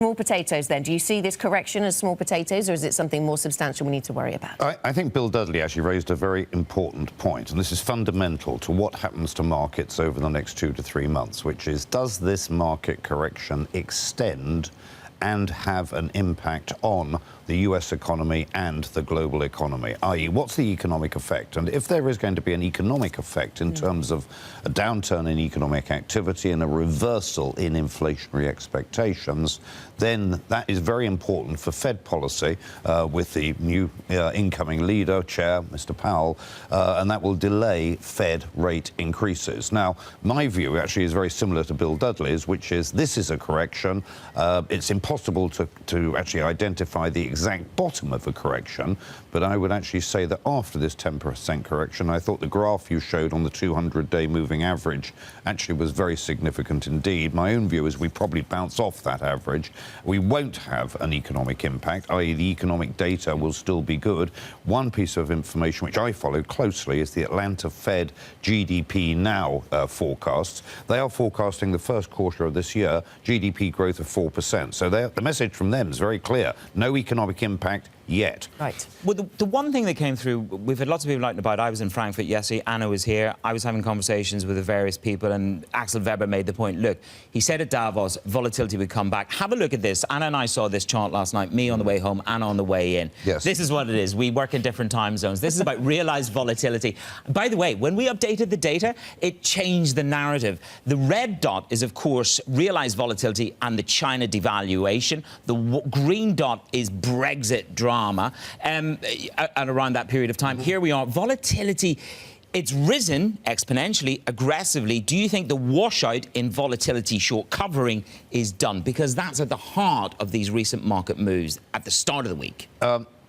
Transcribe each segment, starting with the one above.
Small potatoes, then. Do you see this correction as small potatoes, or is it something more substantial we need to worry about? I think Bill Dudley actually raised a very important point, and this is fundamental to what happens to markets over the next 2 to 3 months, which is, does this market correction extend and have an impact on the US economy and the global economy, i.e. what's the economic effect? And if there is going to be an economic effect in terms of a downturn in economic activity and a reversal in inflationary expectations, then that is very important for Fed policy with the new incoming leader, chair, Mr. Powell, and that will delay Fed rate increases. Now, my view actually is very similar to Bill Dudley's, which is this is a correction. It's impossible to actually identify the exact bottom of a correction, but I would actually say that after this 10% correction, I thought the graph you showed on the 200-day moving average actually was very significant indeed. My own view is we probably bounce off that average. We won't have an economic impact, i.e. the economic data will still be good. One piece of information which I follow closely is the Atlanta Fed GDP Now forecasts. They are forecasting the first quarter of this year GDP growth of 4%. So the message from them is very clear. No economic impact yet. Right. Well, the one thing that came through, we've had lots of people writing about. I was in Frankfurt yesterday, Anna was here, I was having conversations with the various people, and Axel Weber made the point, look, he said at Davos, volatility would come back. Have a look at this. Anna and I saw this chart last night, me on the way home, Anna on the way in. Yes. This is what it is. We work in different time zones. This is about realised volatility. By the way, when we updated the data, it changed the narrative. The red dot is, of course, realised volatility and the China devaluation. The green dot is Brexit drama. And around that period of time, here we are. Volatility, it's risen exponentially, aggressively. Do you think the washout in volatility short covering is done? Because that's at the heart of these recent market moves at the start of the week.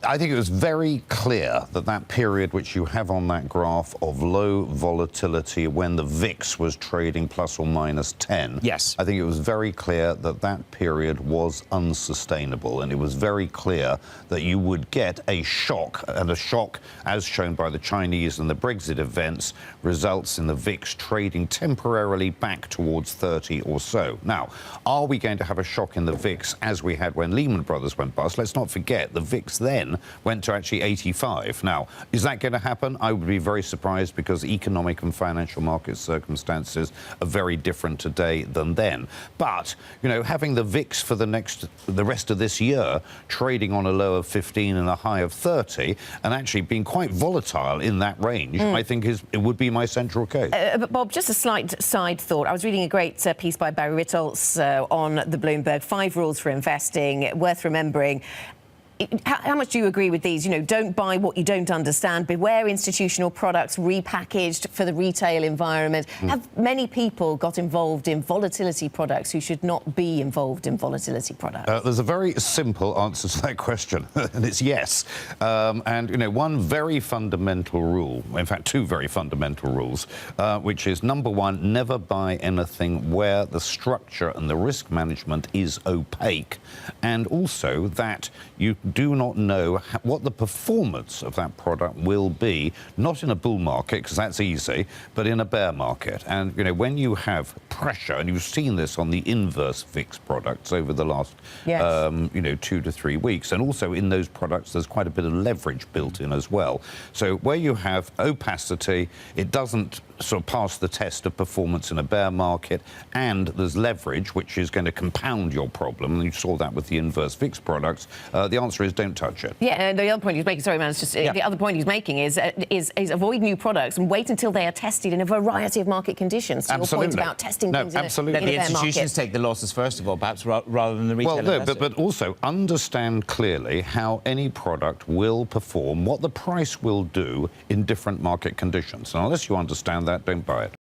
I think it was very clear that that period which you have on that graph of low volatility when the VIX was trading plus or minus 10. Yes. I think it was very clear that that period was unsustainable, and it was very clear that you would get a shock, and a shock, as shown by the Chinese and the Brexit events, results in the VIX trading temporarily back towards 30 or so. Now, are we going to have a shock in the VIX as we had when Lehman Brothers went bust? Let's not forget the VIX then went to actually 85. Now, is that going to happen? I would be very surprised, because economic and financial market circumstances are very different today than then. But, you know, having the VIX for the rest of this year trading on a low of 15 and a high of 30, and actually being quite volatile in that range, I think it would be my central case. But Bob, just a slight side thought. I was reading a great piece by Barry Ritholtz on the Bloomberg, 5 rules for investing, worth remembering. How much do you agree with these? You know, don't buy what you don't understand. Beware institutional products repackaged for the retail environment. Have many people got involved in volatility products who should not be involved in volatility products? There's a very simple answer to that question, and it's yes. And, you know, one very fundamental rule, in fact, 2 very fundamental rules, which is, number 1, never buy anything where the structure and the risk management is opaque, and also that you do not know what the performance of that product will be, not in a bull market, because that's easy, but in a bear market. And, you know, when you have pressure, and you've seen this on the inverse VIX products over the last, you know, 2 to 3 weeks, and also in those products, there's quite a bit of leverage built in as well. So where you have opacity, it doesn't sort of pass the test of performance in a bear market, and there's leverage, which is going to compound your problem, and you saw that with the inverse VIX products. The answer is don't touch it. Yeah, and the other point he's making, sorry, man, it's just the other point he's making is avoid new products and wait until they are tested in a variety of market conditions. So Absolutely. Your point about testing things absolutely. in a Let the bear institutions take the losses first of all, perhaps, rather than the retail investor. But also understand clearly how any product will perform, what the price will do in different market conditions. And unless you understand that, don't buy it.